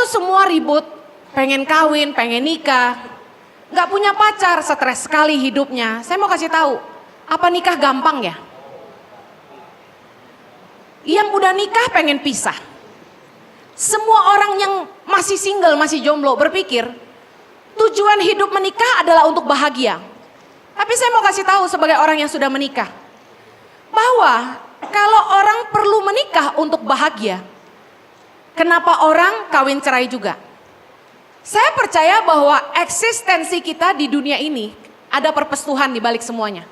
tuh semua ribut, pengen kawin, pengen nikah. Gak punya pacar, stres sekali hidupnya. Saya mau kasih tahu, apa nikah gampang ya? Yang udah nikah pengen pisah. Semua orang yang masih single, masih jomblo berpikir, tujuan hidup menikah adalah untuk bahagia. Tapi saya mau kasih tahu sebagai orang yang sudah menikah, bahwa kalau orang perlu menikah untuk bahagia, kenapa orang kawin cerai juga? Saya percaya bahwa eksistensi kita di dunia ini ada purpose Tuhan di balik semuanya.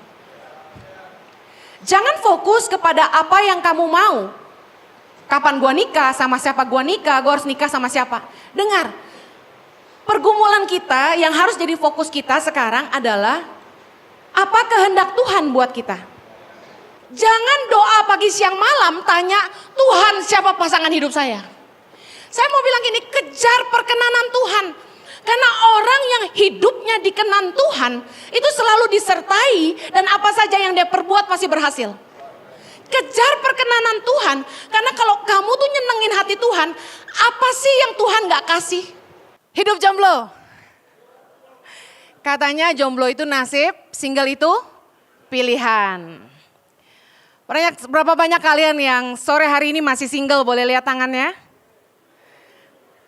Jangan fokus kepada apa yang kamu mau. Kapan gua nikah, sama siapa gua nikah, gua harus nikah sama siapa. Dengar, pergumulan kita yang harus jadi fokus kita sekarang adalah apa kehendak Tuhan buat kita. Jangan doa pagi siang malam tanya, Tuhan siapa pasangan hidup saya. Saya mau bilang gini, kejar perkenanan Tuhan. Karena orang yang hidupnya dikenan Tuhan itu selalu disertai dan apa saja yang dia perbuat pasti berhasil. Kejar perkenanan Tuhan, karena kalau kamu tuh nyenengin hati Tuhan, apa sih yang Tuhan gak kasih? Hidup jomblo. Katanya jomblo itu nasib, single itu pilihan. Berapa banyak kalian yang sore hari ini masih single, boleh lihat tangannya?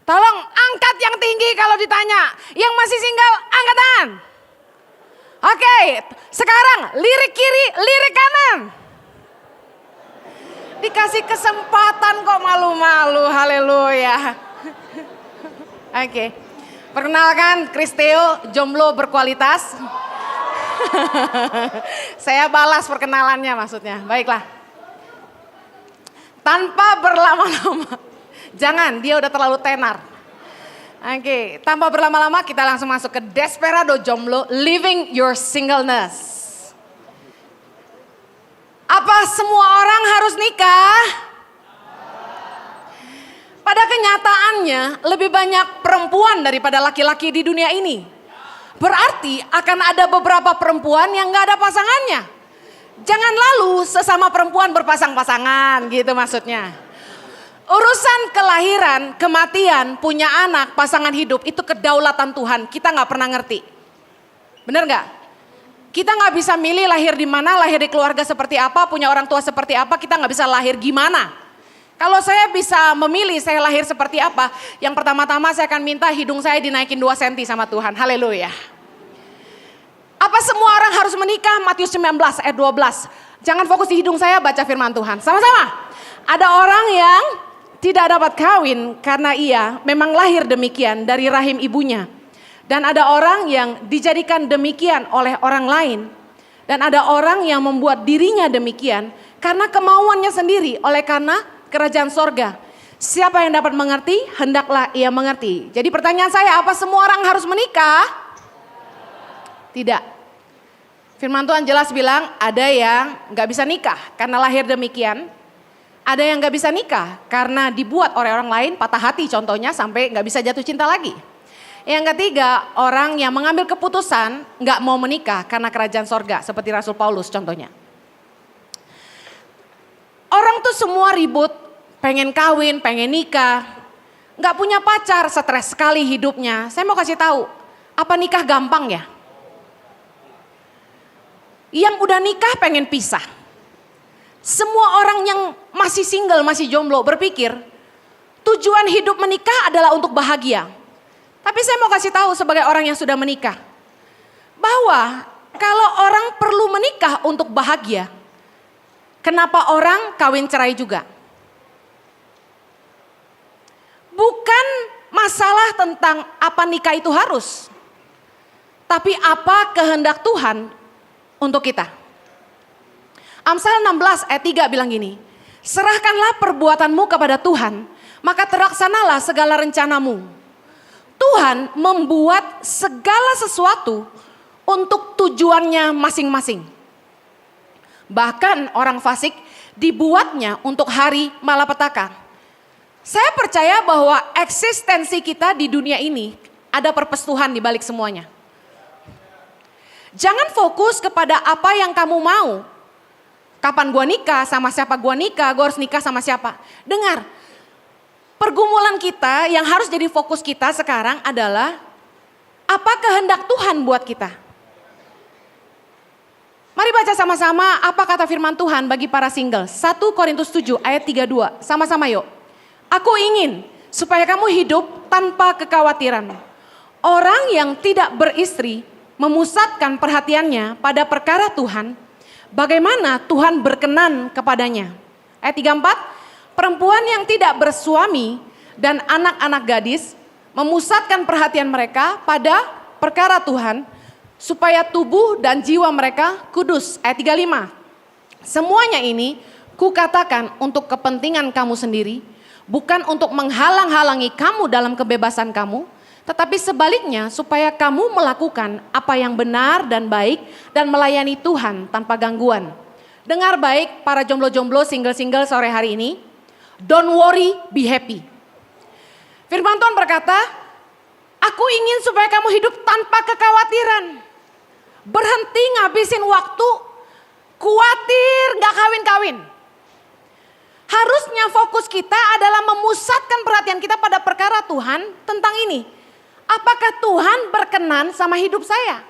Tolong angkat yang tinggi kalau ditanya. Yang masih single, angkat tangan. Oke, sekarang lirik kiri, lirik kanan. Dikasih kesempatan kok malu-malu, haleluya. Oke, perkenalkan Kristeo, jomblo berkualitas. Saya balas perkenalannya maksudnya, baiklah. Tanpa berlama-lama, jangan, dia udah terlalu tenar. Oke, tanpa berlama-lama kita langsung masuk ke Desperado Jomblo, Living Your Singleness. Apa semua orang harus nikah? Pada kenyataannya lebih banyak perempuan daripada laki-laki di dunia ini. Berarti akan ada beberapa perempuan yang gak ada pasangannya. Jangan lalu sesama perempuan berpasang-pasangan gitu maksudnya. Urusan kelahiran, kematian, punya anak, pasangan hidup itu kedaulatan Tuhan. Kita gak pernah ngerti. Bener gak? Kita gak bisa milih lahir di mana, lahir di keluarga seperti apa, punya orang tua seperti apa, kita gak bisa lahir gimana. Kalau saya bisa memilih saya lahir seperti apa, yang pertama-tama saya akan minta hidung saya dinaikin 2 cm sama Tuhan. Haleluya. Apa semua orang harus menikah? Matius 19 ayat 12. Jangan fokus di hidung saya, baca firman Tuhan. Sama-sama. Ada orang yang tidak dapat kawin karena ia memang lahir demikian dari rahim ibunya. Dan ada orang yang dijadikan demikian oleh orang lain. Dan ada orang yang membuat dirinya demikian karena kemauannya sendiri, oleh karena kerajaan sorga. Siapa yang dapat mengerti, hendaklah ia mengerti. Jadi pertanyaan saya, apa semua orang harus menikah? Tidak. Firman Tuhan jelas bilang, ada yang gak bisa nikah karena lahir demikian. Ada yang gak bisa nikah karena dibuat oleh orang lain, patah hati contohnya sampai gak bisa jatuh cinta lagi. Yang ketiga, orang yang mengambil keputusan gak mau menikah karena kerajaan sorga, seperti Rasul Paulus contohnya. Orang tuh semua ribut, pengen kawin, pengen nikah, gak punya pacar, stres sekali hidupnya. Saya mau kasih tahu, apa nikah gampang ya? Yang udah nikah pengen pisah. Semua orang yang masih single, masih jomblo berpikir, tujuan hidup menikah adalah untuk bahagia. Tapi saya mau kasih tahu sebagai orang yang sudah menikah, bahwa kalau orang perlu menikah untuk bahagia, kenapa orang kawin cerai juga? Bukan masalah tentang apa nikah itu harus, tapi apa kehendak Tuhan untuk kita. Amsal 16 ayat 3 bilang gini, serahkanlah perbuatanmu kepada Tuhan, maka terlaksanalah segala rencanamu. Tuhan membuat segala sesuatu untuk tujuannya masing-masing. Bahkan orang fasik dibuatnya untuk hari malapetaka. Saya percaya bahwa eksistensi kita di dunia ini ada purpose Tuhan di balik semuanya. Jangan fokus kepada apa yang kamu mau. Kapan gua nikah, sama siapa gua nikah, gua harus nikah sama siapa. Dengar, pergumulan kita yang harus jadi fokus kita sekarang adalah apa kehendak Tuhan buat kita. Mari baca sama-sama apa kata firman Tuhan bagi para single. 1 Korintus 7 ayat 32. Sama-sama yuk. Aku ingin supaya kamu hidup tanpa kekhawatiran. Orang yang tidak beristri memusatkan perhatiannya pada perkara Tuhan, bagaimana Tuhan berkenan kepadanya. Ayat 34, perempuan yang tidak bersuami dan anak-anak gadis memusatkan perhatian mereka pada perkara Tuhan, supaya tubuh dan jiwa mereka kudus. Ayat 35, semuanya ini kukatakan untuk kepentingan kamu sendiri, bukan untuk menghalang-halangi kamu dalam kebebasan kamu, tetapi sebaliknya supaya kamu melakukan apa yang benar dan baik dan melayani Tuhan tanpa gangguan. Dengar baik para jomblo-jomblo, single-single sore hari ini. Don't worry, be happy. Firman Tuhan berkata, aku ingin supaya kamu hidup tanpa kekhawatiran. Berhenti ngabisin waktu, khawatir gak kawin-kawin. Harusnya fokus kita adalah memusatkan perhatian kita pada perkara Tuhan tentang ini. Apakah Tuhan berkenan sama hidup saya?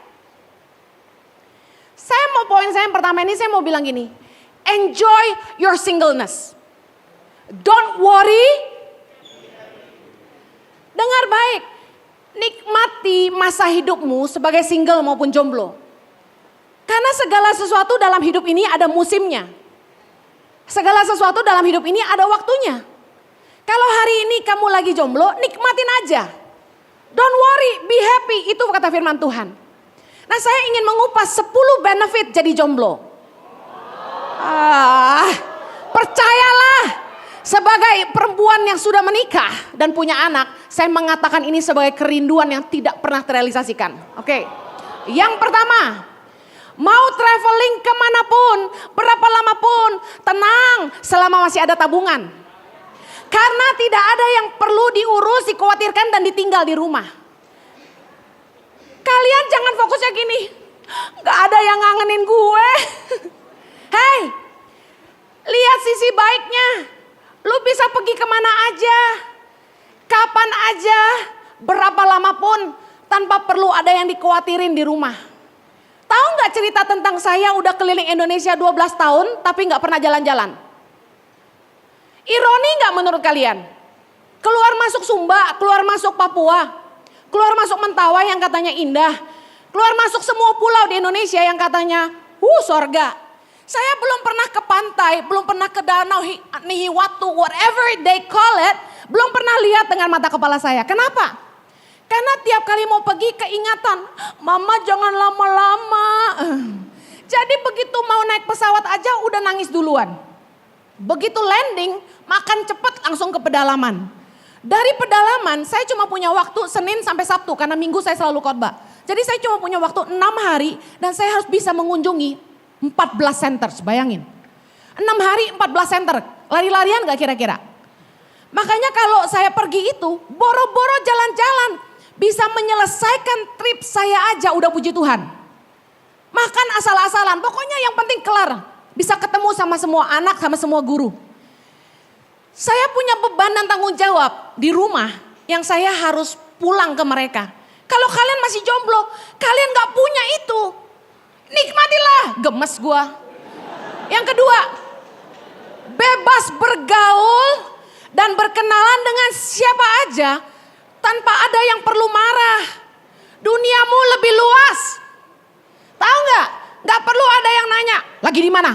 Poin saya yang pertama ini saya mau bilang gini. Enjoy your singleness. Don't worry. Dengar baik. Nikmati masa hidupmu sebagai single maupun jomblo. Karena segala sesuatu dalam hidup ini ada musimnya. Segala sesuatu dalam hidup ini ada waktunya. Kalau hari ini kamu lagi jomblo, nikmatin aja. Don't worry, be happy. Itu kata firman Tuhan. Nah, saya ingin mengupas 10 benefit jadi jomblo. Percayalah, sebagai perempuan yang sudah menikah dan punya anak, saya mengatakan ini sebagai kerinduan yang tidak pernah terrealisasikan. Oke. Yang pertama, mau traveling kemanapun, berapa lama pun, tenang selama masih ada tabungan. Karena tidak ada yang perlu diurus, dikhawatirkan dan ditinggal di rumah. Kalian jangan fokusnya gini, gak ada yang ngangenin gue. Hei, lihat sisi baiknya. Lu bisa pergi kemana aja, kapan aja, berapa lama pun, tanpa perlu ada yang dikhawatirin di rumah. Tahu gak cerita tentang saya udah keliling Indonesia 12 tahun tapi gak pernah jalan-jalan? Ironi gak menurut kalian? Keluar masuk Sumba, keluar masuk Papua, keluar masuk Mentawai yang katanya indah, keluar masuk semua pulau di Indonesia yang katanya sorga. Saya belum pernah ke pantai, belum pernah ke danau Nihiwatu, whatever they call it, belum pernah lihat dengan mata kepala saya. Kenapa? Karena tiap kali mau pergi keingatan, mama jangan lama-lama. Jadi begitu mau naik pesawat aja udah nangis duluan. Begitu landing, makan cepet langsung ke pedalaman. Dari pedalaman saya cuma punya waktu Senin sampai Sabtu karena Minggu saya selalu khotbah. Jadi saya cuma punya waktu 6 hari dan saya harus bisa mengunjungi 14 centers, bayangin. 6 hari 14 center, lari-larian gak kira-kira? Makanya kalau saya pergi itu, boro-boro jalan-jalan, bisa menyelesaikan trip saya aja udah puji Tuhan. Makan asal-asalan, pokoknya yang penting kelar. Bisa ketemu sama semua anak, sama semua guru. Saya punya beban dan tanggung jawab di rumah yang saya harus pulang ke mereka. Kalau kalian masih jomblo, kalian gak punya itu. Nikmatilah, gemes gua. Yang kedua, bebas bergaul dan berkenalan dengan siapa aja tanpa ada yang perlu marah. Duniamu lebih luas. Tahu nggak? Nggak perlu ada yang nanya, lagi di mana?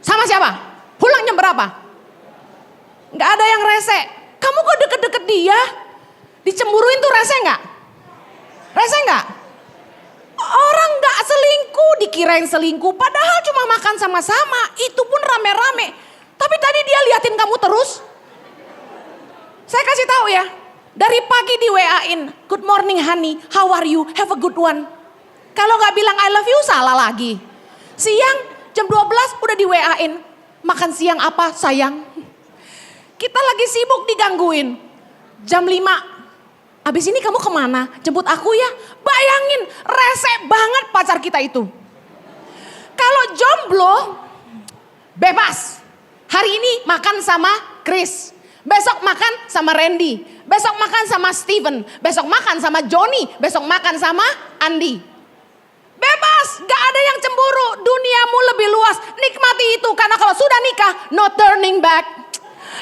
Sama siapa? Pulang jam berapa? Nggak ada yang rese. Kamu kok deket-deket dia? Dicemburuin tuh rese nggak? Rese nggak? Orang nggak selingkuh, dikirain selingkuh, padahal cuma makan sama-sama, itu pun rame-rame. Tapi tadi dia liatin kamu terus. Saya kasih tahu ya, dari pagi di WA-in, good morning honey, how are you, have a good one. Kalau nggak bilang I love you salah lagi. Siang jam 12 udah di WA-in, makan siang apa sayang. Kita lagi sibuk digangguin, jam 5. Abis ini kamu kemana? Jemput aku ya. Bayangin, rese banget pacar kita itu. Kalau jomblo, bebas. Hari ini makan sama Chris. Besok makan sama Randy, besok makan sama Steven, besok makan sama Johnny, besok makan sama Andi. Bebas, gak ada yang cemburu, duniamu lebih luas, nikmati itu. Karena kalau sudah nikah, no turning back.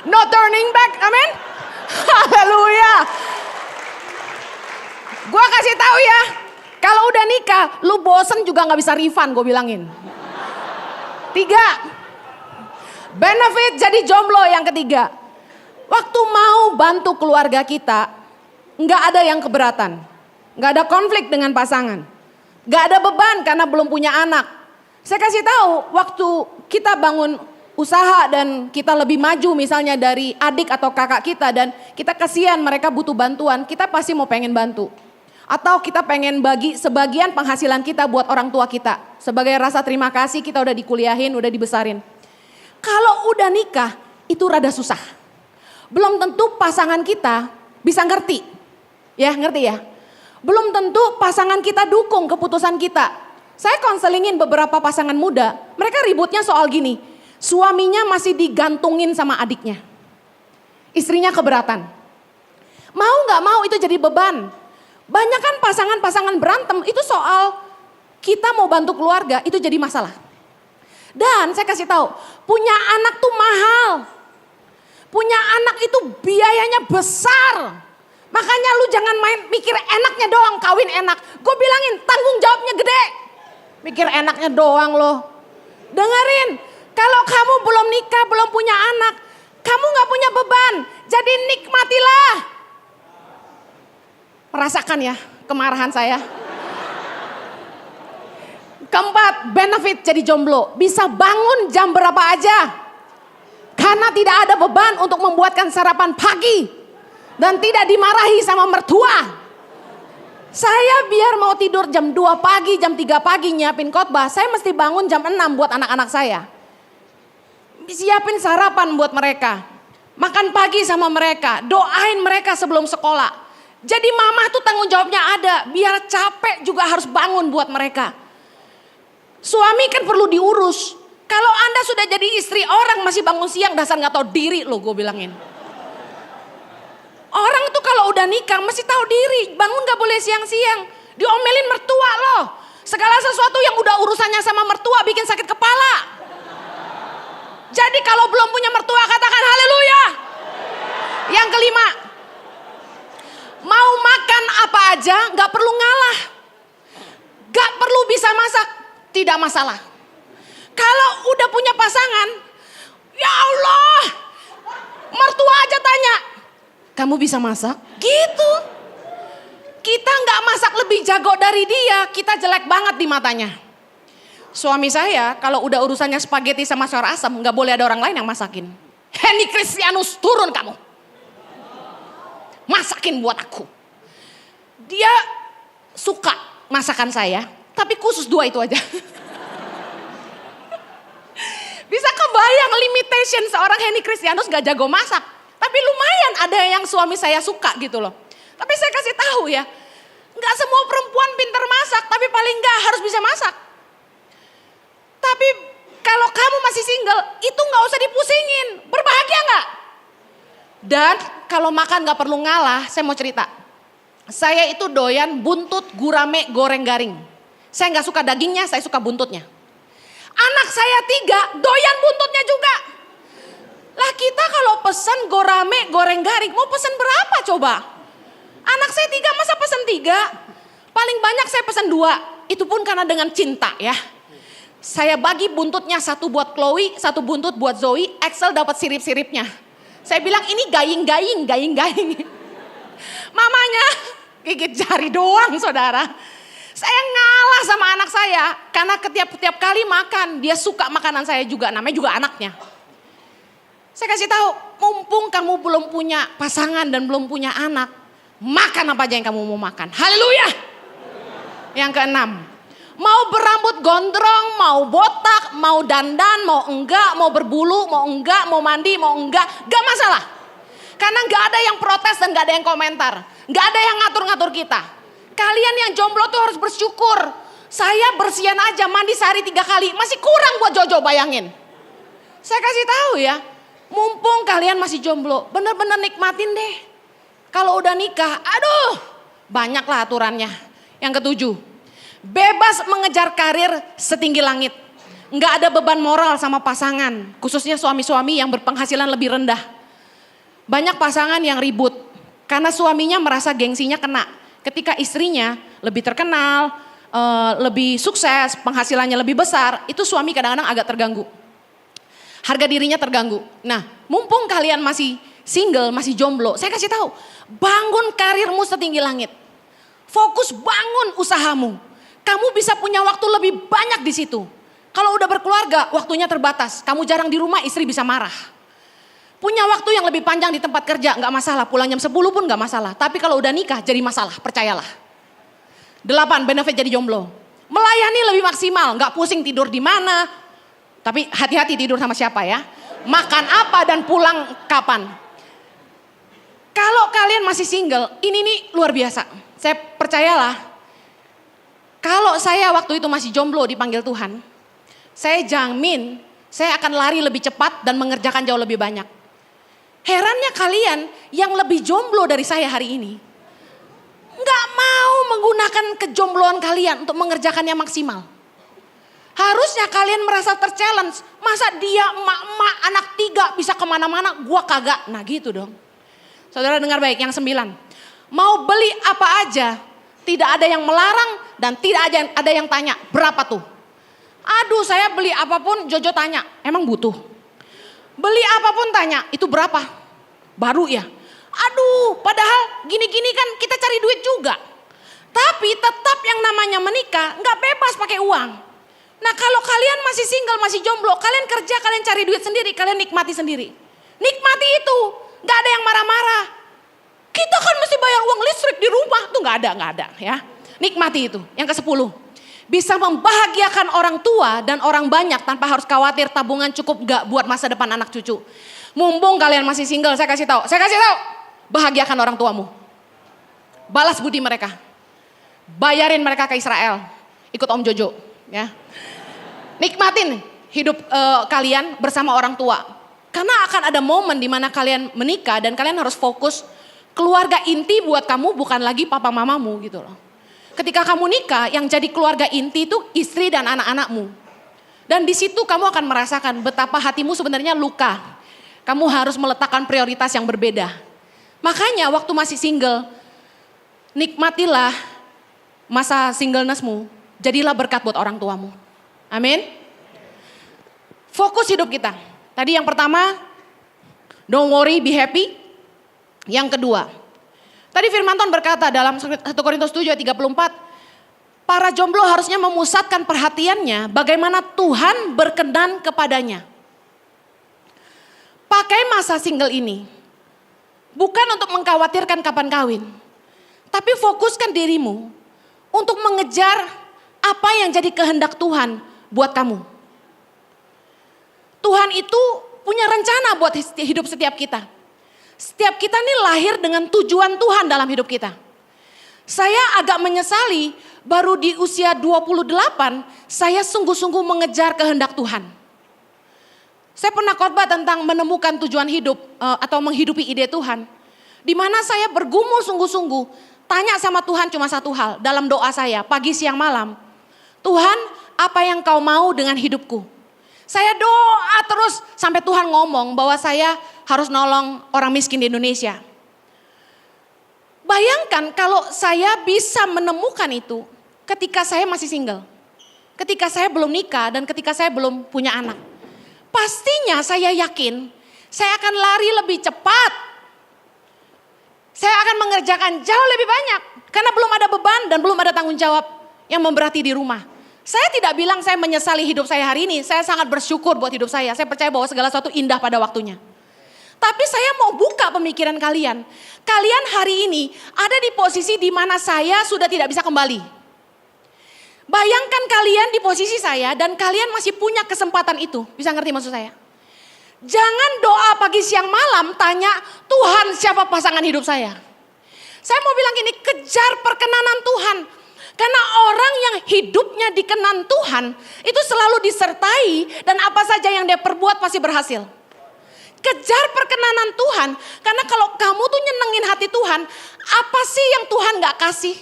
No turning back, amin. Haleluya. Gua kasih tahu ya, kalau udah nikah, lu bosen juga gak bisa refund, gue bilangin. 3, benefit jadi jomblo yang ketiga. Waktu mau bantu keluarga kita, nggak ada yang keberatan. Nggak ada konflik dengan pasangan. Nggak ada beban karena belum punya anak. Saya kasih tahu, waktu kita bangun usaha dan kita lebih maju misalnya dari adik atau kakak kita dan kita kasihan mereka butuh bantuan, kita pasti mau pengen bantu. Atau kita pengen bagi sebagian penghasilan kita buat orang tua kita. Sebagai rasa terima kasih kita udah dikuliahin, udah dibesarin. Kalau udah nikah, itu rada susah. Belum tentu pasangan kita bisa ngerti. Ya, ngerti ya? Belum tentu pasangan kita dukung keputusan kita. Saya konselingin beberapa pasangan muda, mereka ributnya soal gini. Suaminya masih digantungin sama adiknya. Istrinya keberatan. Mau gak mau itu jadi beban. Banyak kan pasangan-pasangan berantem itu soal kita mau bantu keluarga, itu jadi masalah. Dan saya kasih tahu, punya anak tuh mahal. Punya anak itu biayanya besar. Makanya lu jangan main mikir enaknya doang, kawin enak. Gue bilangin tanggung jawabnya gede. Mikir enaknya doang loh. Dengerin, kalau kamu belum nikah, belum punya anak, kamu gak punya beban. Jadi nikmatilah. Merasakan ya kemarahan saya. Keempat, benefit jadi jomblo. Bisa bangun jam berapa aja. Karena tidak ada beban untuk membuatkan sarapan pagi. Dan tidak dimarahi sama mertua. Saya biar mau tidur jam 2 pagi, jam 3 pagi nyiapin khotbah. Saya mesti bangun jam 6 buat anak-anak saya. Siapin sarapan buat mereka. Makan pagi sama mereka. Doain mereka sebelum sekolah. Jadi mama tuh tanggung jawabnya ada. Biar capek juga harus bangun buat mereka. Suami kan perlu diurus. Kalau Anda sudah jadi istri orang masih bangun siang, dasar gak tahu diri loh gue bilangin. Orang tuh kalau udah nikah mesti tahu diri, bangun gak boleh siang-siang. Diomelin mertua loh. Segala sesuatu yang udah urusannya sama mertua bikin sakit kepala. Jadi kalau belum punya mertua katakan haleluya. Yang kelima, mau makan apa aja gak perlu ngalah. Gak perlu bisa masak, tidak masalah. Kalau udah punya pasangan, ya Allah, mertua aja tanya, kamu bisa masak? Gitu. Kita nggak masak lebih jago dari dia, kita jelek banget di matanya. Suami saya kalau udah urusannya spaghetti sama sayur asam, nggak boleh ada orang lain yang masakin. Henny Kristianus, turun kamu. Masakin buat aku. Dia suka masakan saya, tapi khusus 2 itu aja. Bisa kebayang limitation seorang Henny Kristianus gak jago masak. Tapi lumayan ada yang suami saya suka gitu loh. Tapi saya kasih tahu ya, gak semua perempuan pintar masak, tapi paling gak harus bisa masak. Tapi kalau kamu masih single, itu gak usah dipusingin. Berbahagia gak? Dan kalau makan gak perlu ngalah, saya mau cerita. Saya itu doyan buntut gurame goreng garing. Saya gak suka dagingnya, saya suka buntutnya. Anak saya 3 doyan buntutnya juga. Lah kita kalau pesan gorame goreng garing mau pesan berapa coba? Anak saya 3 masa pesan 3? Paling banyak saya pesan 2. Itu pun karena dengan cinta ya. Saya bagi buntutnya, 1 buat Chloe, 1 buntut buat Zoe. Axel dapat sirip-siripnya. Saya bilang ini gaying-gaying. Mamanya gigit jari doang saudara. Saya ngalah sama anak saya karena tiap kali makan dia suka makanan saya juga, namanya juga anaknya. Saya kasih tahu, mumpung kamu belum punya pasangan dan belum punya anak, makan apa aja yang kamu mau makan. Haleluya. Yang keenam, mau berambut gondrong, mau botak, mau dandan, mau enggak, mau berbulu, mau enggak, mau mandi, mau enggak, gak masalah. Karena gak ada yang protes dan gak ada yang komentar, gak ada yang ngatur-ngatur kita. Kalian yang jomblo tuh harus bersyukur. Saya bersihan aja mandi sehari 3 kali. Masih kurang buat Jojo, bayangin. Saya kasih tahu ya. Mumpung kalian masih jomblo, bener-bener nikmatin deh. Kalau udah nikah, aduh, banyaklah aturannya. Yang ketujuh, bebas mengejar karir setinggi langit. Nggak ada beban moral sama pasangan, khususnya suami-suami yang berpenghasilan lebih rendah. Banyak pasangan yang ribut karena suaminya merasa gengsinya kena. Ketika istrinya lebih terkenal, lebih sukses, penghasilannya lebih besar, itu suami kadang-kadang agak terganggu. Harga dirinya terganggu. Nah, mumpung kalian masih single, masih jomblo, saya kasih tahu, bangun karirmu setinggi langit. Fokus bangun usahamu. Kamu bisa punya waktu lebih banyak di situ. Kalau udah berkeluarga, waktunya terbatas. Kamu jarang di rumah, istri bisa marah. Punya waktu yang lebih panjang di tempat kerja, nggak masalah. Pulang jam 10 pun nggak masalah. Tapi kalau udah nikah, jadi masalah, percayalah. 8, benefit jadi jomblo. Melayani lebih maksimal, nggak pusing tidur di mana. Tapi hati-hati tidur sama siapa ya. Makan apa dan pulang kapan. Kalau kalian masih single, ini nih luar biasa. Saya percayalah, kalau saya waktu itu masih jomblo dipanggil Tuhan, saya jamin saya akan lari lebih cepat dan mengerjakan jauh lebih banyak. Herannya kalian yang lebih jomblo dari saya hari ini, nggak mau menggunakan kejombloan kalian untuk mengerjakannya maksimal. Harusnya kalian merasa terchallenge. Masa dia emak-emak anak 3 bisa kemana-mana, gua kagak. Nah gitu dong. Saudara dengar baik, yang 9. Mau beli apa aja, tidak ada yang melarang dan tidak ada yang tanya, berapa tuh? Aduh, saya beli apapun Jojo tanya, emang butuh? Beli apapun tanya, itu berapa? Baru ya? Aduh, padahal gini-gini kan kita cari duit juga. Tapi tetap yang namanya menikah nggak bebas pakai uang. Nah kalau kalian masih single, masih jomblo, kalian kerja, kalian cari duit sendiri, kalian nikmati sendiri. Nikmati itu, gak ada yang marah-marah. Kita kan mesti bayar uang listrik di rumah, tuh gak ada ya. Nikmati itu. Yang ke-10, bisa membahagiakan orang tua dan orang banyak tanpa harus khawatir tabungan cukup gak buat masa depan anak cucu. Mumpung kalian masih single, saya kasih tahu, bahagiakan orang tuamu. Balas budi mereka. Bayarin mereka ke Israel, ikut Om Jojo ya. Nikmatin hidup kalian bersama orang tua. Karena akan ada momen di mana kalian menikah dan kalian harus fokus. Keluarga inti buat kamu bukan lagi papa mamamu gitu loh. Ketika kamu nikah, yang jadi keluarga inti itu istri dan anak-anakmu. Dan di situ kamu akan merasakan betapa hatimu sebenarnya luka. Kamu harus meletakkan prioritas yang berbeda. Makanya waktu masih single, nikmatilah masa singlenessmu. Jadilah berkat buat orang tuamu. Amin. Fokus hidup kita. Tadi yang pertama, don't worry, be happy. Yang kedua, tadi firman Tuhan berkata dalam 1 Korintus 7 ayat 34, para jomblo harusnya memusatkan perhatiannya bagaimana Tuhan berkenan kepadanya. Pakai masa single ini bukan untuk mengkhawatirkan kapan kawin, tapi fokuskan dirimu untuk mengejar apa yang jadi kehendak Tuhan buat kamu. Tuhan itu punya rencana buat hidup setiap kita. Setiap kita ini lahir dengan tujuan Tuhan dalam hidup kita. Saya agak menyesali baru di usia 28 saya sungguh-sungguh mengejar kehendak Tuhan. Saya pernah khotbah tentang menemukan tujuan hidup atau menghidupi ide Tuhan. Di mana saya bergumul sungguh-sungguh, tanya sama Tuhan cuma satu hal dalam doa saya pagi siang malam. Tuhan, apa yang kau mau dengan hidupku? Saya doa terus sampai Tuhan ngomong bahwa saya harus nolong orang miskin di Indonesia. Bayangkan kalau saya bisa menemukan itu ketika saya masih single. Ketika saya belum nikah dan ketika saya belum punya anak. Pastinya saya yakin saya akan lari lebih cepat. Saya akan mengerjakan jauh lebih banyak. Karena belum ada beban dan belum ada tanggung jawab yang memberati di rumah. Saya tidak bilang saya menyesali hidup saya hari ini. Saya sangat bersyukur buat hidup saya. Saya percaya bahwa segala sesuatu indah pada waktunya. Tapi saya mau buka pemikiran kalian. Kalian hari ini ada di posisi di mana saya sudah tidak bisa kembali. Bayangkan kalian di posisi saya dan kalian masih punya kesempatan itu. Bisa ngerti maksud saya? Jangan doa pagi siang malam tanya, Tuhan siapa pasangan hidup saya? Saya mau bilang gini, kejar perkenanan Tuhan. Karena orang yang hidupnya dikenan Tuhan itu selalu disertai dan apa saja yang dia perbuat pasti berhasil. Kejar perkenanan Tuhan. Karena kalau kamu tuh nyenengin hati Tuhan, apa sih yang Tuhan gak kasih?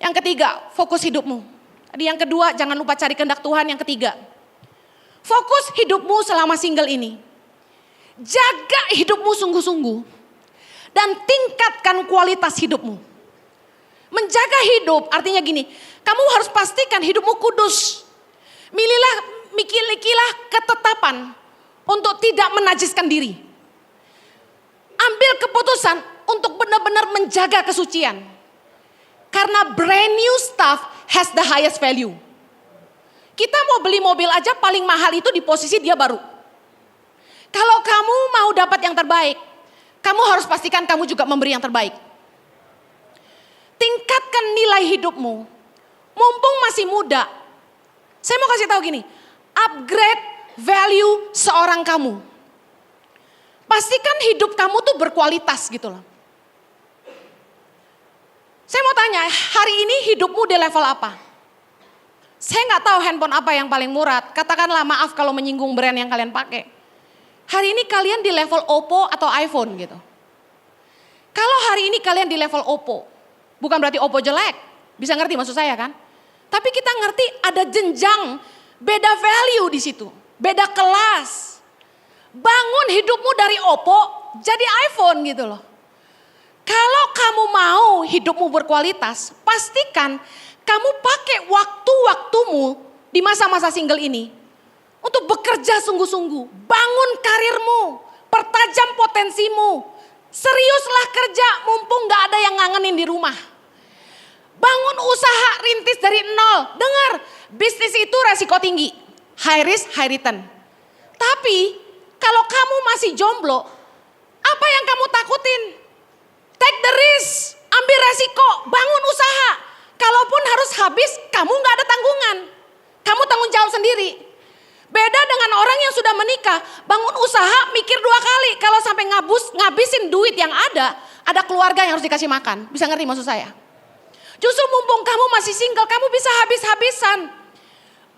Yang ketiga, fokus hidupmu. Tadi yang kedua, jangan lupa cari kehendak Tuhan. Yang ketiga, fokus hidupmu selama single ini. Jaga hidupmu sungguh-sungguh. Dan tingkatkan kualitas hidupmu. Menjaga hidup artinya gini, kamu harus pastikan hidupmu kudus. Milikilah ketetapan untuk tidak menajiskan diri. Ambil keputusan untuk benar-benar menjaga kesucian. Karena brand new stuff has the highest value. Kita mau beli mobil aja paling mahal itu di posisi dia baru. Kalau kamu mau dapat yang terbaik, kamu harus pastikan kamu juga memberi yang terbaik. Tingkatkan nilai hidupmu. Mumpung masih muda. Saya mau kasih tahu gini, upgrade value seorang kamu. Pastikan hidup kamu tuh berkualitas gitu loh. Saya mau tanya, hari ini hidupmu di level apa? Saya nggak tahu handphone apa yang paling murah. Katakanlah maaf kalau menyinggung brand yang kalian pakai. Hari ini kalian di level Oppo atau iPhone gitu. Kalau hari ini kalian di level Oppo, bukan berarti Oppo jelek. Bisa ngerti maksud saya kan? Tapi kita ngerti ada jenjang, beda value di situ. Beda kelas. Bangun hidupmu dari Oppo jadi iPhone gitu loh. Kalau kamu mau hidupmu berkualitas, pastikan kamu pakai waktu-waktumu di masa-masa single ini untuk bekerja sungguh-sungguh. Bangun karirmu, pertajam potensimu. Seriuslah kerja mumpung gak ada yang ngangenin di rumah. Bangun usaha rintis dari nol. Dengar, bisnis itu resiko tinggi. High risk, high return. Tapi kalau kamu masih jomblo, apa yang kamu takutin? Take the risk, ambil resiko, bangun usaha. Kalaupun harus habis, kamu gak ada tanggungan. Kamu tanggung jawab sendiri. Beda dengan orang yang sudah menikah, bangun usaha mikir 2 kali. Kalau sampai ngabisin duit yang ada keluarga yang harus dikasih makan. Bisa ngerti maksud saya? Justru mumpung kamu masih single, kamu bisa habis-habisan.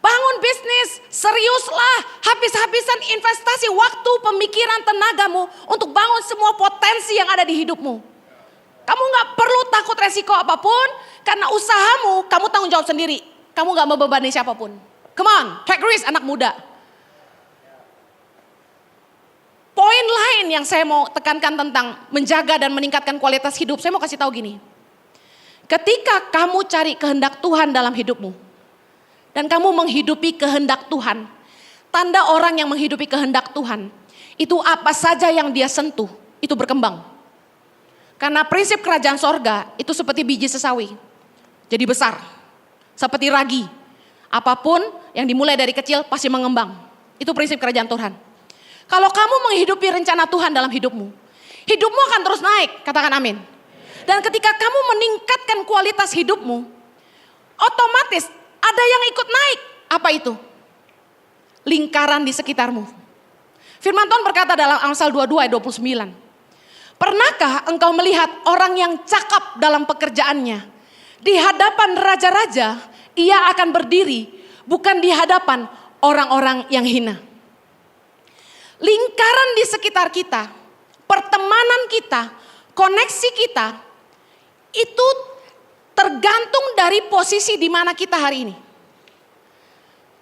Bangun bisnis, seriuslah, habis-habisan investasi waktu, pemikiran, tenagamu untuk bangun semua potensi yang ada di hidupmu. Kamu gak perlu takut resiko apapun, karena usahamu kamu tanggung jawab sendiri. Kamu gak membebani siapapun. Come on, take risk anak muda. Poin lain yang saya mau tekankan tentang menjaga dan meningkatkan kualitas hidup, saya mau kasih tahu gini. Ketika kamu cari kehendak Tuhan dalam hidupmu, dan kamu menghidupi kehendak Tuhan, tanda orang yang menghidupi kehendak Tuhan, itu apa saja yang dia sentuh, itu berkembang. Karena prinsip kerajaan sorga itu seperti biji sesawi, jadi besar, seperti ragi. Apapun yang dimulai dari kecil pasti mengembang. Itu prinsip kerajaan Tuhan. Kalau kamu menghidupi rencana Tuhan dalam hidupmu, hidupmu akan terus naik, katakan amin. Dan ketika kamu meningkatkan kualitas hidupmu, otomatis ada yang ikut naik. Apa itu? Lingkaran di sekitarmu. Firman Tuhan berkata dalam Amsal 22 ayat 29. Pernahkah engkau melihat orang yang cakap dalam pekerjaannya? Di hadapan raja-raja, ia akan berdiri, bukan di hadapan orang-orang yang hina. Lingkaran di sekitar kita, pertemanan kita, koneksi kita, itu tergantung dari posisi di mana kita hari ini.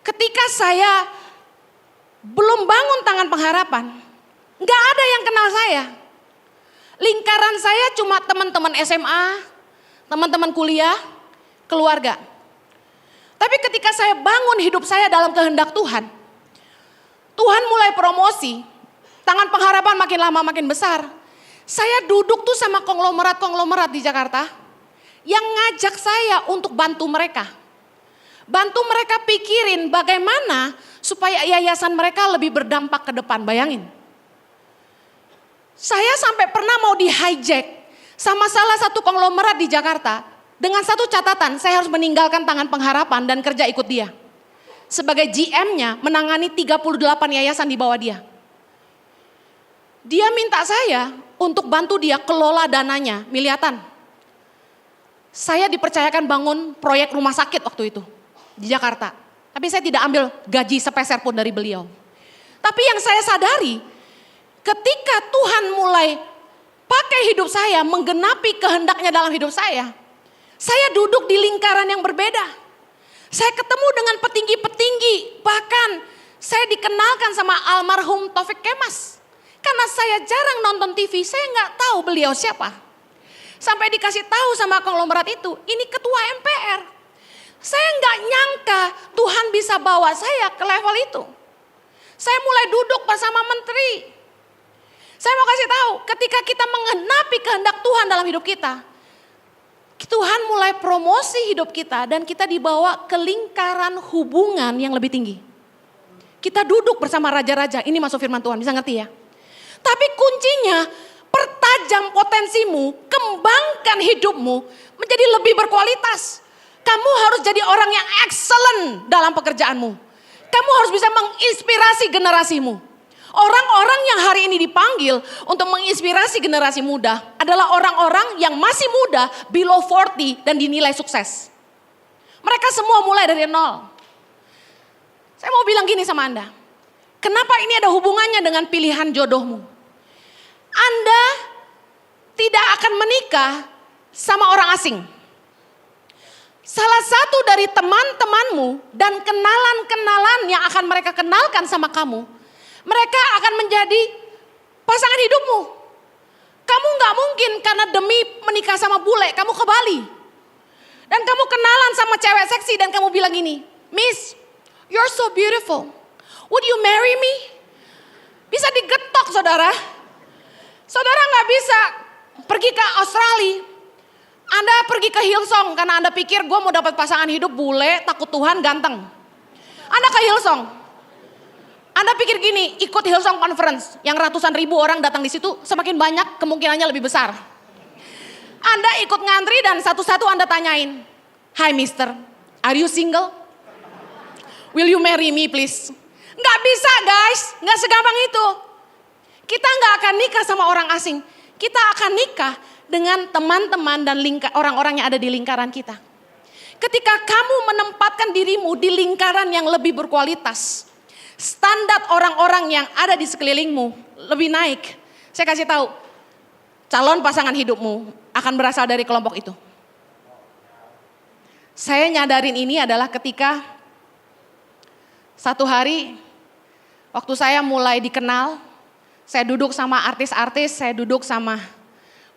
Ketika saya belum bangun tangan pengharapan, gak ada yang kenal saya. Lingkaran saya cuma teman-teman SMA, teman-teman kuliah, keluarga. Tapi ketika saya bangun hidup saya dalam kehendak Tuhan, Tuhan mulai promosi, tangan pengharapan makin lama makin besar. Saya duduk tuh sama konglomerat-konglomerat di Jakarta yang ngajak saya untuk bantu mereka. Bantu mereka pikirin bagaimana supaya yayasan mereka lebih berdampak ke depan, bayangin. Saya sampai pernah mau di hijack sama salah satu konglomerat di Jakarta. Dengan satu catatan, saya harus meninggalkan tangan pengharapan dan kerja ikut dia. Sebagai GM-nya menangani 38 yayasan di bawah dia. Dia minta saya untuk bantu dia kelola dananya, miliatan. Saya dipercayakan bangun proyek rumah sakit waktu itu di Jakarta. Tapi saya tidak ambil gaji sepeser pun dari beliau. Tapi yang saya sadari, ketika Tuhan mulai pakai hidup saya, menggenapi kehendaknya dalam hidup saya duduk di lingkaran yang berbeda. Saya ketemu dengan petinggi-petinggi, bahkan saya dikenalkan sama almarhum Taufik Kemas. Karena saya jarang nonton TV, saya nggak tahu beliau siapa. Sampai dikasih tahu sama konglomerat itu, ini ketua MPR. Saya nggak nyangka Tuhan bisa bawa saya ke level itu. Saya mulai duduk bersama menteri. Saya mau kasih tahu, ketika kita menggenapi kehendak Tuhan dalam hidup kita, Tuhan mulai promosi hidup kita dan kita dibawa ke lingkaran hubungan yang lebih tinggi. Kita duduk bersama raja-raja, ini masuk firman Tuhan, bisa ngerti ya? Tapi kuncinya, pertajam potensimu, kembangkan hidupmu menjadi lebih berkualitas. Kamu harus jadi orang yang excellent dalam pekerjaanmu. Kamu harus bisa menginspirasi generasimu. Orang-orang yang hari ini dipanggil untuk menginspirasi generasi muda adalah orang-orang yang masih muda, below 40 dan dinilai sukses. Mereka semua mulai dari nol. Saya mau bilang gini sama Anda. Kenapa ini ada hubungannya dengan pilihan jodohmu? Anda tidak akan menikah sama orang asing. Salah satu dari teman-temanmu dan kenalan-kenalan yang akan mereka kenalkan sama kamu, mereka akan menjadi pasangan hidupmu. Kamu gak mungkin karena demi menikah sama bule, kamu ke Bali. Dan kamu kenalan sama cewek seksi dan kamu bilang gini, Miss, you're so beautiful. Would you marry me? Bisa digetok saudara. Saudara gak bisa pergi ke Australia. Anda pergi ke Hillsong karena Anda pikir gue mau dapat pasangan hidup bule, takut Tuhan, ganteng. Anda ke Hillsong. Anda pikir gini, ikut Hillsong Conference yang ratusan ribu orang datang di situ, semakin banyak kemungkinannya lebih besar. Anda ikut ngantri dan satu-satu Anda tanyain, "Hi mister, are you single? Will you marry me please?" Nggak bisa guys, nggak segampang itu. Kita nggak akan nikah sama orang asing. Kita akan nikah dengan teman-teman dan orang-orang yang ada di lingkaran kita. Ketika kamu menempatkan dirimu di lingkaran yang lebih berkualitas, standar orang-orang yang ada di sekelilingmu lebih naik. Saya kasih tahu, calon pasangan hidupmu akan berasal dari kelompok itu. Saya nyadarin ini adalah ketika satu hari waktu saya mulai dikenal, saya duduk sama artis-artis, saya duduk sama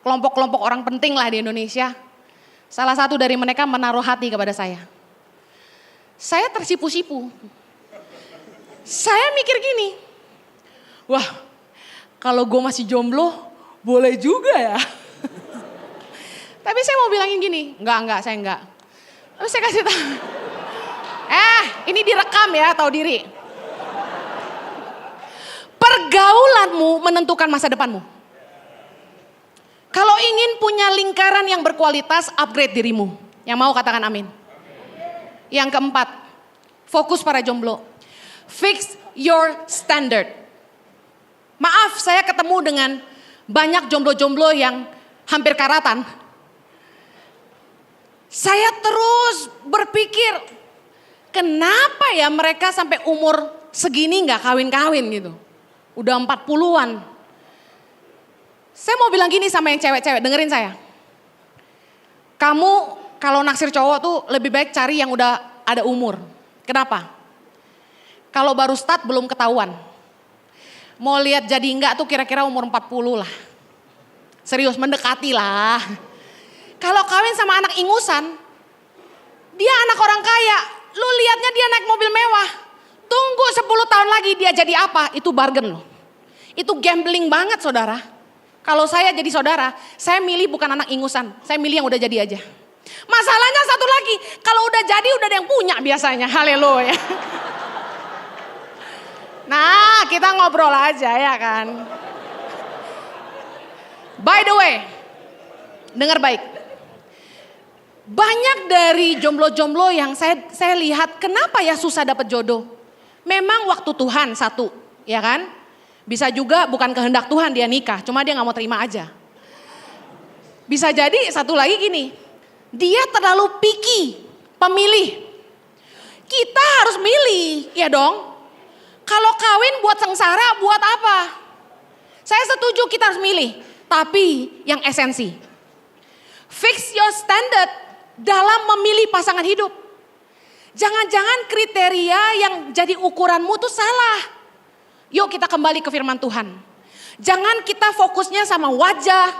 kelompok-kelompok orang penting lah di Indonesia. Salah satu dari mereka menaruh hati kepada saya. Saya tersipu-sipu. Saya mikir gini, wah kalau gue masih jomblo boleh juga ya. Tapi saya mau bilangin gini, enggak saya enggak. Terus saya kasih tahu, ini direkam ya, tahu diri. Pergaulanmu menentukan masa depanmu. Kalau ingin punya lingkaran yang berkualitas, upgrade dirimu. Yang mau katakan amin. Yang keempat, fokus para jomblo. Fix your standard. Maaf, saya ketemu dengan banyak jomblo-jomblo yang hampir karatan. Saya terus berpikir, kenapa ya mereka sampai umur segini gak kawin-kawin gitu. Udah 40-an. Saya mau bilang gini sama yang cewek-cewek, dengerin saya. Kamu kalau naksir cowok tuh lebih baik cari yang udah ada umur. Kenapa? Kalau baru start belum ketahuan. Mau lihat jadi enggak tuh kira-kira umur 40 lah. Serius, mendekati lah. Kalau kawin sama anak ingusan, dia anak orang kaya. Lu lihatnya dia naik mobil mewah. Tunggu 10 tahun lagi dia jadi apa? Itu bargain loh. Itu gambling banget saudara. Kalau saya jadi saudara, saya milih bukan anak ingusan. Saya milih yang udah jadi aja. Masalahnya satu lagi, kalau udah jadi udah ada yang punya biasanya. Haleluya. Nah, kita ngobrol aja ya kan. By the way, dengar baik. Banyak dari jomblo-jomblo yang saya lihat, kenapa ya susah dapat jodoh? Memang waktu Tuhan satu, ya kan? Bisa juga bukan kehendak Tuhan dia nikah, cuma dia gak mau terima aja. Bisa jadi satu lagi gini, dia terlalu picky, pemilih. Kita harus milih, ya dong. Kalau kawin buat sengsara, buat apa? Saya setuju kita harus milih, tapi yang esensi. Fix your standard dalam memilih pasangan hidup. Jangan-jangan kriteria yang jadi ukuranmu tuh salah. Yuk kita kembali ke firman Tuhan. Jangan kita fokusnya sama wajah,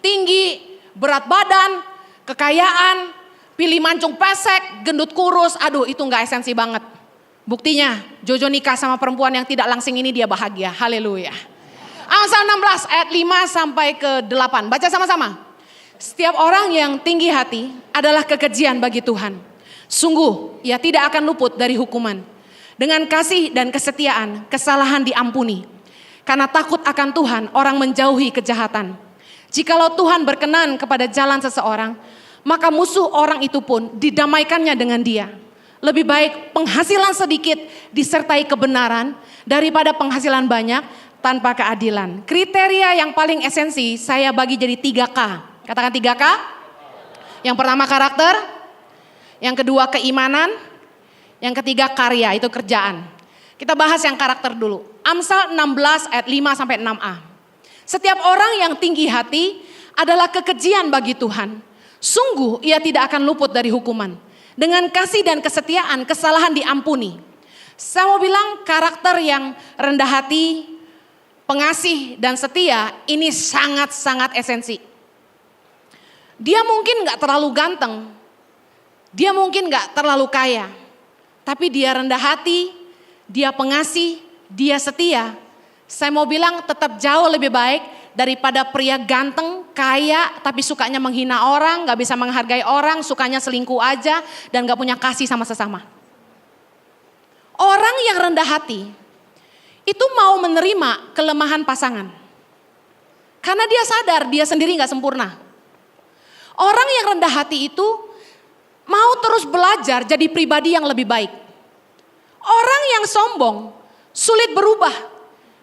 tinggi, berat badan, kekayaan, pilih mancung pesek, gendut kurus. Aduh itu gak esensi banget. Buktinya Jojo nikah sama perempuan yang tidak langsing ini dia bahagia. Haleluya. Amsal 16 ayat 5 sampai ke 8. Baca sama-sama. Setiap orang yang tinggi hati adalah kekejian bagi Tuhan. Sungguh ia tidak akan luput dari hukuman. Dengan kasih dan kesetiaan kesalahan diampuni. Karena takut akan Tuhan orang menjauhi kejahatan. Jikalau Tuhan berkenan kepada jalan seseorang, maka musuh orang itu pun didamaikannya dengan dia. Lebih baik penghasilan sedikit disertai kebenaran daripada penghasilan banyak tanpa keadilan. Kriteria yang paling esensi saya bagi jadi 3K. Katakan 3K. Yang pertama karakter, yang kedua keimanan, yang ketiga karya, itu kerjaan. Kita bahas yang karakter dulu. Amsal 16 ayat 5 sampai 6a. Setiap orang yang tinggi hati adalah kekejian bagi Tuhan. Sungguh ia tidak akan luput dari hukuman. Dengan kasih dan kesetiaan kesalahan diampuni. Saya mau bilang karakter yang rendah hati, pengasih dan setia ini sangat-sangat esensi. Dia mungkin gak terlalu ganteng. Dia mungkin gak terlalu kaya. Tapi dia rendah hati, dia pengasih, dia setia. Saya mau bilang tetap jauh lebih baik daripada pria ganteng, kaya, tapi sukanya menghina orang, gak bisa menghargai orang, sukanya selingkuh aja, dan gak punya kasih sama sesama. Orang yang rendah hati, itu mau menerima kelemahan pasangan. Karena dia sadar dia sendiri gak sempurna. Orang yang rendah hati itu mau terus belajar jadi pribadi yang lebih baik. Orang yang sombong sulit berubah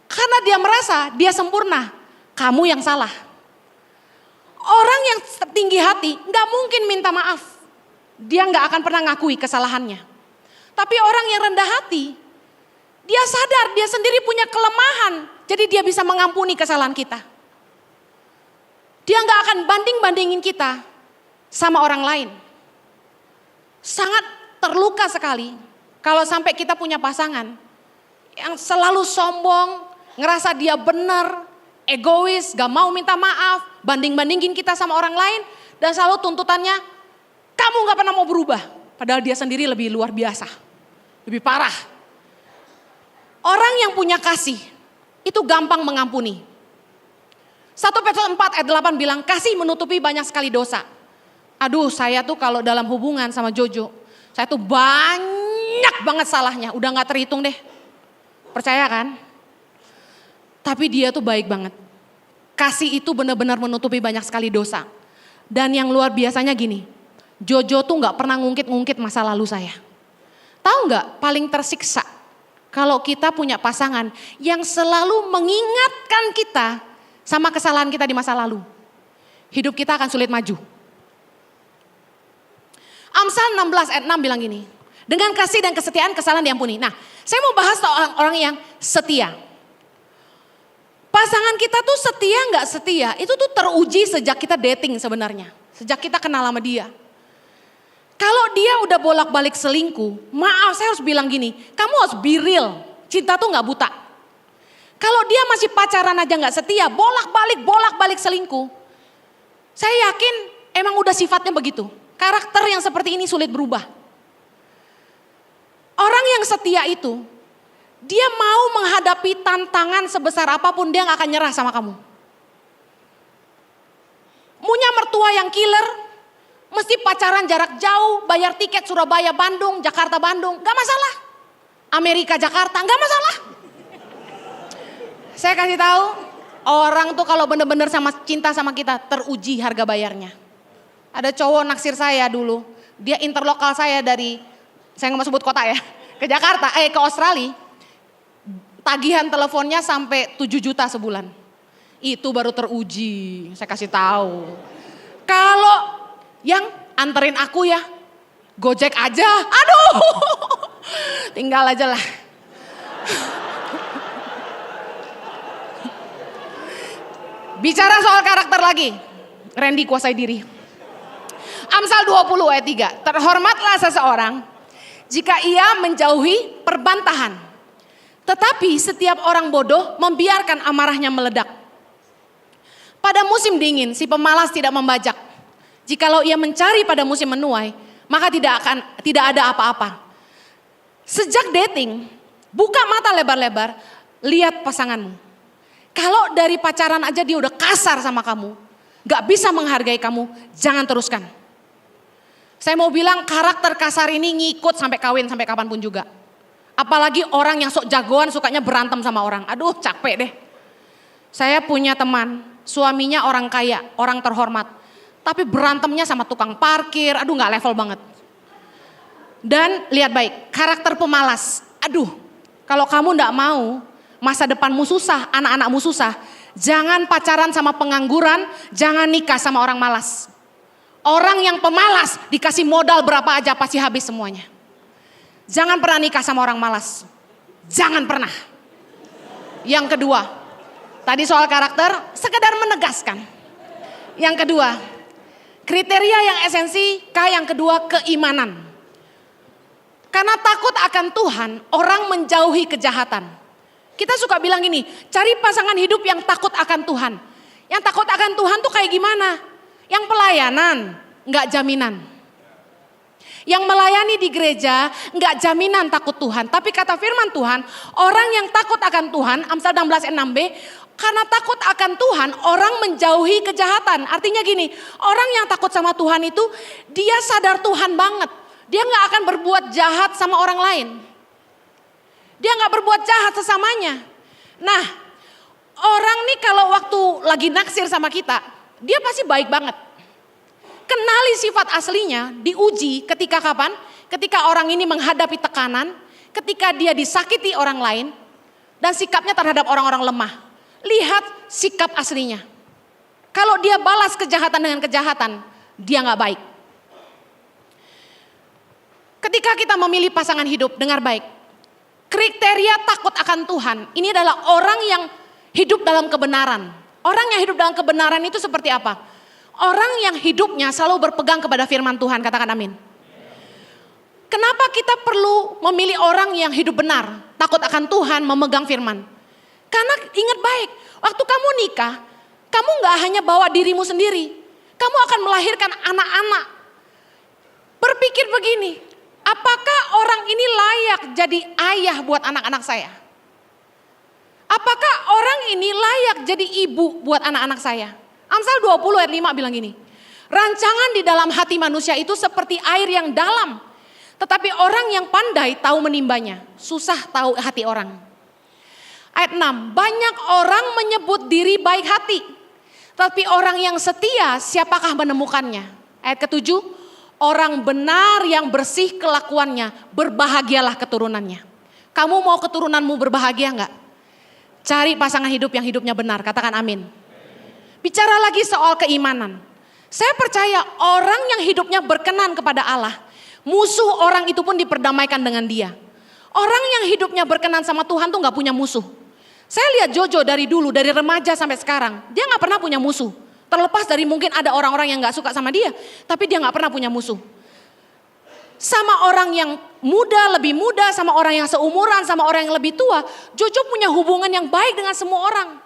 karena dia merasa dia sempurna. Kamu yang salah. Orang yang tinggi hati gak mungkin minta maaf. Dia gak akan pernah ngakui kesalahannya. Tapi orang yang rendah hati, dia sadar dia sendiri punya kelemahan. Jadi dia bisa mengampuni kesalahan kita. Dia gak akan banding-bandingin kita sama orang lain. Sangat terluka sekali kalau sampai kita punya pasangan yang selalu sombong, ngerasa dia benar, egois, gak mau minta maaf, banding-bandingin kita sama orang lain, dan selalu tuntutannya, kamu gak pernah mau berubah. Padahal dia sendiri lebih luar biasa, lebih parah. Orang yang punya kasih, itu gampang mengampuni. 1 Petrus 4 ayat 8 bilang, kasih menutupi banyak sekali dosa. Aduh saya tuh kalau dalam hubungan sama Jojo, saya tuh banyak banget salahnya, udah gak terhitung deh. Percaya kan? Tapi dia tuh baik banget. Kasih itu benar-benar menutupi banyak sekali dosa. Dan yang luar biasanya gini, Jojo tuh gak pernah ngungkit-ngungkit masa lalu saya. Tahu gak paling tersiksa kalau kita punya pasangan yang selalu mengingatkan kita sama kesalahan kita di masa lalu. Hidup kita akan sulit maju. Amsal 16 ayat 6 bilang gini, dengan kasih dan kesetiaan kesalahan diampuni. Nah, saya mau bahas soal orang yang setia. Pasangan kita tuh setia gak setia, itu tuh teruji sejak kita dating sebenarnya. Sejak kita kenal sama dia. Kalau dia udah bolak-balik selingkuh, maaf saya harus bilang gini, kamu harus be real, cinta tuh gak buta. Kalau dia masih pacaran aja gak setia, bolak-balik selingkuh. Saya yakin emang udah sifatnya begitu. Karakter yang seperti ini sulit berubah. Orang yang setia itu, dia mau menghadapi tantangan sebesar apapun, dia gak akan nyerah sama kamu. Punya mertua yang killer, mesti pacaran jarak jauh, bayar tiket Surabaya Bandung, Jakarta Bandung, gak masalah. Amerika Jakarta, gak masalah. Saya kasih tahu, orang tuh kalau bener-bener cinta sama kita, teruji harga bayarnya. Ada cowok naksir saya dulu, dia interlokal saya dari, saya nggak mau sebut kota ya, ke Jakarta, ke Australia. Tagihan teleponnya sampai 7 juta sebulan. Itu baru teruji, saya kasih tahu. Kalau yang anterin aku ya, Gojek aja, aduh, tinggal aja lah. Bicara soal karakter lagi. Randy kuasai diri. Amsal 20 ayat 3. Terhormatlah seseorang jika ia menjauhi perbantahan. Tetapi setiap orang bodoh membiarkan amarahnya meledak. Pada musim dingin si pemalas tidak membajak. Jikalau ia mencari pada musim menuai, maka tidak ada apa-apa. Sejak dating, buka mata lebar-lebar, lihat pasanganmu. Kalau dari pacaran aja dia udah kasar sama kamu, gak bisa menghargai kamu, jangan teruskan. Saya mau bilang karakter kasar ini ngikut sampai kawin, sampai kapanpun juga. Apalagi orang yang sok jagoan sukanya berantem sama orang. Aduh capek deh. Saya punya teman, suaminya orang kaya, orang terhormat. Tapi berantemnya sama tukang parkir, aduh gak level banget. Dan lihat baik, karakter pemalas. Aduh, kalau kamu gak mau masa depanmu susah, anak-anakmu susah. Jangan pacaran sama pengangguran, jangan nikah sama orang malas. Orang yang pemalas dikasih modal berapa aja pasti habis semuanya. Jangan pernah nikah sama orang malas. Jangan pernah. Yang kedua, tadi soal karakter, sekedar menegaskan. Yang kedua, kriteria yang esensi, yang kedua keimanan. Karena takut akan Tuhan, orang menjauhi kejahatan. Kita suka bilang gini, cari pasangan hidup yang takut akan Tuhan. Yang takut akan Tuhan tuh kayak gimana? Yang pelayanan, enggak jaminan. Yang melayani di gereja, enggak jaminan takut Tuhan. Tapi kata firman Tuhan, orang yang takut akan Tuhan, Amsal 16 ayat 6b, karena takut akan Tuhan, orang menjauhi kejahatan. Artinya gini, orang yang takut sama Tuhan itu, dia sadar Tuhan banget. Dia enggak akan berbuat jahat sama orang lain. Dia enggak berbuat jahat sesamanya. Nah, orang nih kalau waktu lagi naksir sama kita, dia pasti baik banget. Kenali sifat aslinya, diuji ketika kapan? Ketika orang ini menghadapi tekanan, ketika dia disakiti orang lain, dan sikapnya terhadap orang-orang lemah. Lihat sikap aslinya. Kalau dia balas kejahatan dengan kejahatan, dia gak baik. Ketika kita memilih pasangan hidup, dengar baik. Kriteria takut akan Tuhan, ini adalah orang yang hidup dalam kebenaran. Orang yang hidup dalam kebenaran itu seperti apa? Orang yang hidupnya selalu berpegang kepada firman Tuhan, katakan amin. Kenapa kita perlu memilih orang yang hidup benar, takut akan Tuhan, memegang firman? Karena ingat baik, waktu kamu nikah, kamu gak hanya bawa dirimu sendiri, kamu akan melahirkan anak-anak. Berpikir begini, apakah orang ini layak jadi ayah buat anak-anak saya? Apakah orang ini layak jadi ibu buat anak-anak saya? Amsal 20 ayat 5 bilang gini, rancangan di dalam hati manusia itu seperti air yang dalam, tetapi orang yang pandai tahu menimbanya. Susah tahu hati orang. Ayat 6, banyak orang menyebut diri baik hati, tapi orang yang setia siapakah menemukannya? Ayat ke-7, orang benar yang bersih kelakuannya, berbahagialah keturunannya. Kamu mau keturunanmu berbahagia enggak? Cari pasangan hidup yang hidupnya benar, katakan amin. Bicara lagi soal keimanan. Saya percaya orang yang hidupnya berkenan kepada Allah, musuh orang itu pun diperdamaikan dengan dia. Orang yang hidupnya berkenan sama Tuhan tuh gak punya musuh. Saya lihat Jojo dari dulu, dari remaja sampai sekarang, dia gak pernah punya musuh. Terlepas dari mungkin ada orang-orang yang gak suka sama dia, tapi dia gak pernah punya musuh. Sama orang yang muda, lebih muda, sama orang yang seumuran, sama orang yang lebih tua, Jojo punya hubungan yang baik dengan semua orang.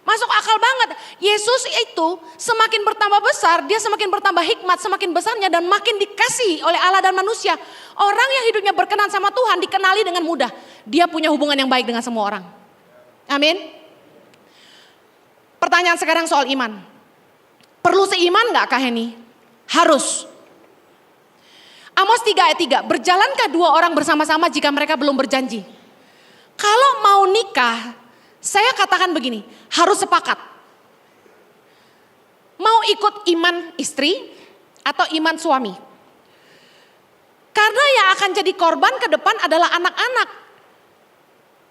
Masuk akal banget. Yesus itu semakin bertambah besar, dia semakin bertambah hikmat, semakin besarnya dan makin dikasih oleh Allah dan manusia. Orang yang hidupnya berkenan sama Tuhan dikenali dengan mudah. Dia punya hubungan yang baik dengan semua orang. Amin. Pertanyaan sekarang soal iman. Perlu seiman gak Kak Heni? Harus. Amos 3 ayat 3, berjalankah dua orang bersama-sama jika mereka belum berjanji? Kalau mau nikah, saya katakan begini, harus sepakat. Mau ikut iman istri atau iman suami? Karena yang akan jadi korban ke depan adalah anak-anak.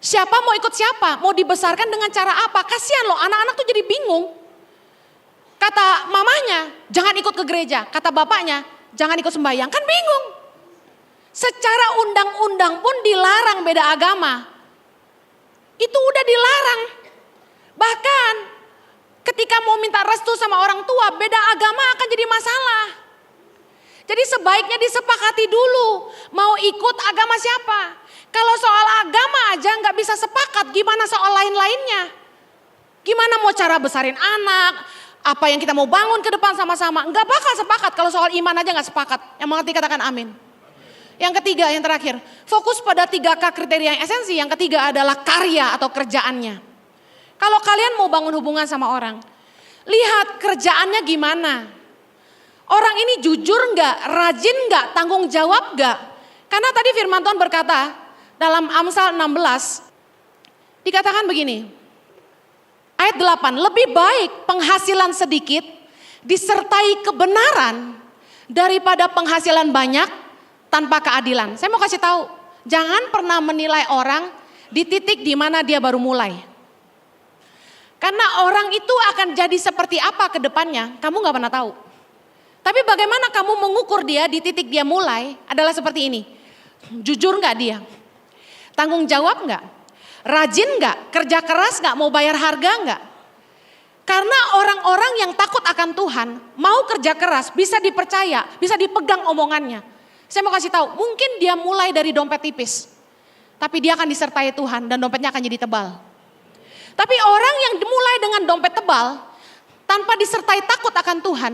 Siapa mau ikut siapa? Mau dibesarkan dengan cara apa? Kasihan loh, anak-anak tuh jadi bingung. Kata mamanya, jangan ikut ke gereja. Kata bapaknya, jangan ikut sembahyang. Kan bingung. Secara undang-undang pun dilarang beda agama. Itu udah dilarang. Bahkan Ketika mau minta restu sama orang tua, beda agama akan jadi masalah. Jadi sebaiknya disepakati dulu, mau ikut agama siapa. Kalau soal agama aja nggak bisa sepakat, gimana soal lain-lainnya? Gimana mau cara besarin anak, apa yang kita mau bangun ke depan sama-sama. Nggak bakal sepakat kalau soal iman aja nggak sepakat. Yang mengerti katakan amin. Yang ketiga, yang terakhir, fokus pada 3K kriteria yang esensi. Yang ketiga adalah karya atau kerjaannya. Kalau kalian mau bangun hubungan sama orang, lihat kerjaannya gimana. Orang ini jujur nggak, rajin nggak, tanggung jawab nggak. Karena tadi firman Tuhan berkata dalam Amsal 16, dikatakan begini. Ayat 8, lebih baik penghasilan sedikit disertai kebenaran daripada penghasilan banyak tanpa keadilan. Saya mau kasih tahu, jangan pernah menilai orang di titik di mana dia baru mulai. Karena orang itu akan jadi seperti apa ke depannya, kamu gak pernah tahu. Tapi bagaimana kamu mengukur dia di titik dia mulai adalah seperti ini. Jujur gak dia? Tanggung jawab gak? Rajin gak? Kerja keras gak? Mau bayar harga gak? Karena orang-orang yang takut akan Tuhan, mau kerja keras, bisa dipercaya, bisa dipegang omongannya. Saya mau kasih tahu, mungkin dia mulai dari dompet tipis. Tapi dia akan disertai Tuhan dan dompetnya akan jadi tebal. Tapi orang yang mulai dengan dompet tebal, tanpa disertai takut akan Tuhan,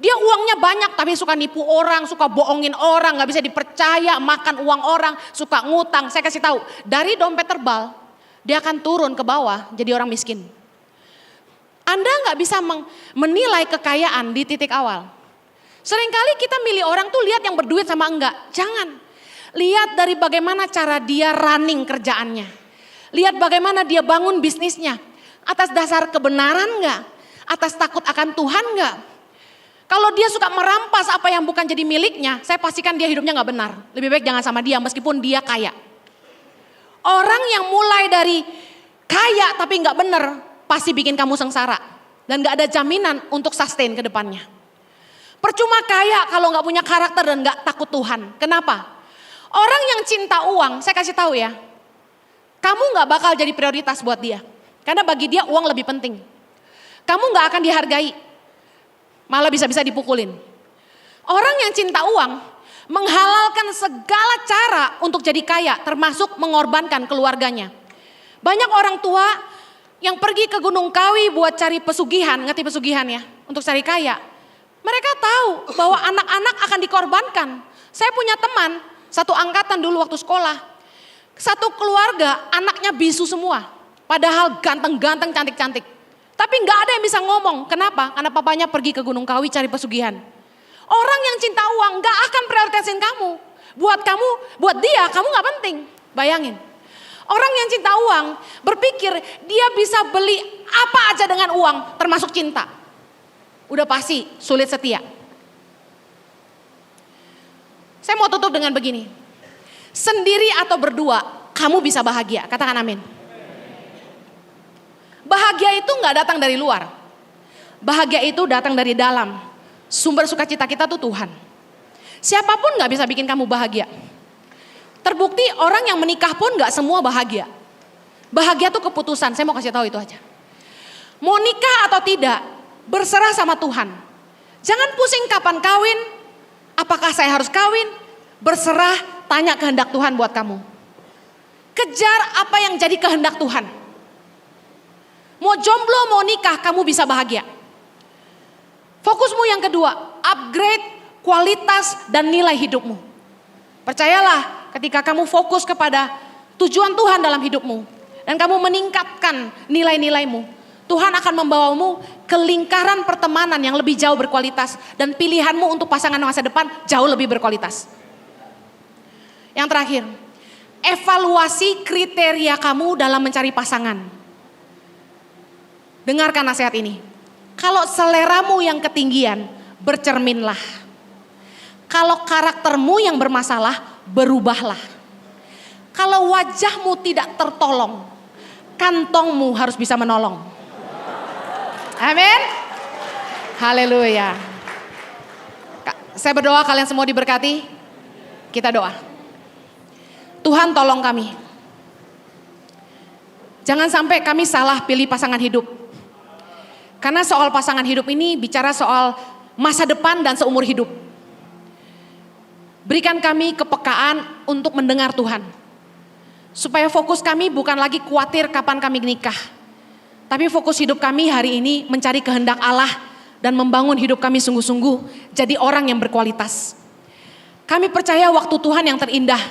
dia uangnya banyak tapi suka nipu orang, suka bohongin orang, gak bisa dipercaya, makan uang orang, suka ngutang. Saya kasih tahu, dari dompet tebal, dia akan turun ke bawah jadi orang miskin. Anda gak bisa menilai kekayaan di titik awal. Seringkali kita milih orang tuh lihat yang berduit sama enggak. Jangan. Lihat dari bagaimana cara dia running kerjaannya. Lihat bagaimana dia bangun bisnisnya. Atas dasar kebenaran enggak? Atas takut akan Tuhan enggak? Kalau dia suka merampas apa yang bukan jadi miliknya, saya pastikan dia hidupnya enggak benar. Lebih baik jangan sama dia meskipun dia kaya. Orang yang mulai dari kaya tapi enggak benar, pasti bikin kamu sengsara. Dan enggak ada jaminan untuk sustain ke depannya. Percuma kaya kalau enggak punya karakter dan enggak takut Tuhan. Kenapa? Orang yang cinta uang, saya kasih tahu ya. Kamu gak bakal jadi prioritas buat dia. Karena bagi dia uang lebih penting. Kamu gak akan dihargai. Malah bisa-bisa dipukulin. Orang yang cinta uang menghalalkan segala cara untuk jadi kaya. Termasuk mengorbankan keluarganya. Banyak orang tua yang pergi ke Gunung Kawi buat cari pesugihan. Ngerti pesugihan ya? Untuk cari kaya. Mereka tahu bahwa anak-anak akan dikorbankan. Saya punya teman, satu angkatan dulu waktu sekolah. Satu keluarga anaknya bisu semua. Padahal ganteng-ganteng, cantik-cantik. Tapi gak ada yang bisa ngomong. Kenapa? Karena papanya pergi ke Gunung Kawi cari pesugihan. Orang yang cinta uang gak akan prioritasin kamu. Buat dia kamu gak penting. Bayangin. Orang yang cinta uang berpikir dia bisa beli apa aja dengan uang termasuk cinta. Udah pasti sulit setia. Saya mau tutup dengan begini. Sendiri atau berdua, kamu bisa bahagia. Katakan amin. Bahagia itu gak datang dari luar. Bahagia itu datang dari dalam. Sumber sukacita kita tuh Tuhan. Siapapun gak bisa bikin kamu bahagia. Terbukti orang yang menikah pun gak semua bahagia. Bahagia tuh keputusan, saya mau kasih tahu itu aja. Mau nikah atau tidak, berserah sama Tuhan. Jangan pusing kapan kawin, apakah saya harus kawin, berserah. Tanya kehendak Tuhan buat kamu. Kejar apa yang jadi kehendak Tuhan. Mau jomblo, mau nikah, kamu bisa bahagia. Fokusmu yang kedua, upgrade kualitas dan nilai hidupmu. Percayalah, ketika kamu fokus kepada tujuan Tuhan dalam hidupmu. Dan kamu meningkatkan nilai-nilaimu. Tuhan akan membawamu ke lingkaran pertemanan yang lebih jauh berkualitas. Dan pilihanmu untuk pasangan masa depan jauh lebih berkualitas. Yang terakhir, evaluasi kriteria kamu dalam mencari pasangan. Dengarkan nasihat ini. Kalau seleramu yang ketinggian, bercerminlah. Kalau karaktermu yang bermasalah, berubahlah. Kalau wajahmu tidak tertolong, kantongmu harus bisa menolong. Amin. Haleluya. Saya berdoa kalian semua diberkati. Kita doa. Tuhan tolong kami. Jangan sampai kami salah pilih pasangan hidup. Karena soal pasangan hidup ini bicara soal masa depan dan seumur hidup. Berikan kami kepekaan untuk mendengar Tuhan. Supaya fokus kami bukan lagi khawatir kapan kami nikah. Tapi fokus hidup kami hari ini mencari kehendak Allah dan membangun hidup kami sungguh-sungguh jadi orang yang berkualitas. Kami percaya waktu Tuhan yang terindah.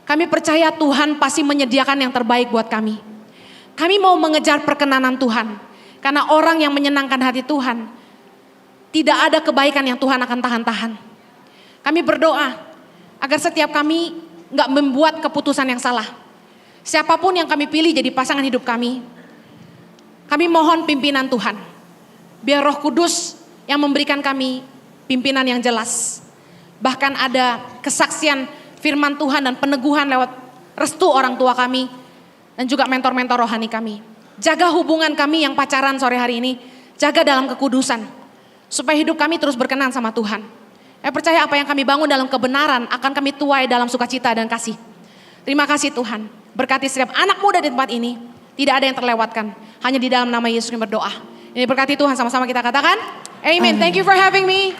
Kami percaya Tuhan pasti menyediakan yang terbaik buat kami. Kami mau mengejar perkenanan Tuhan. Karena orang yang menyenangkan hati Tuhan, tidak ada kebaikan yang Tuhan akan tahan-tahan. Kami berdoa agar setiap kami gak membuat keputusan yang salah. Siapapun yang kami pilih jadi pasangan hidup kami mohon pimpinan Tuhan. Biar Roh Kudus yang memberikan kami pimpinan yang jelas. Bahkan ada kesaksian firman Tuhan dan peneguhan lewat restu orang tua kami dan juga mentor-mentor rohani kami. Jaga hubungan kami yang pacaran sore hari ini, jaga dalam kekudusan, supaya hidup kami terus berkenan sama Tuhan. Saya percaya apa yang kami bangun dalam kebenaran akan kami tuai dalam sukacita dan kasih. Terima kasih Tuhan, berkati setiap anak muda di tempat ini, tidak ada yang terlewatkan, hanya di dalam nama Yesus kami berdoa. Ini berkati Tuhan, sama-sama kita katakan, Amen. Thank you for having me.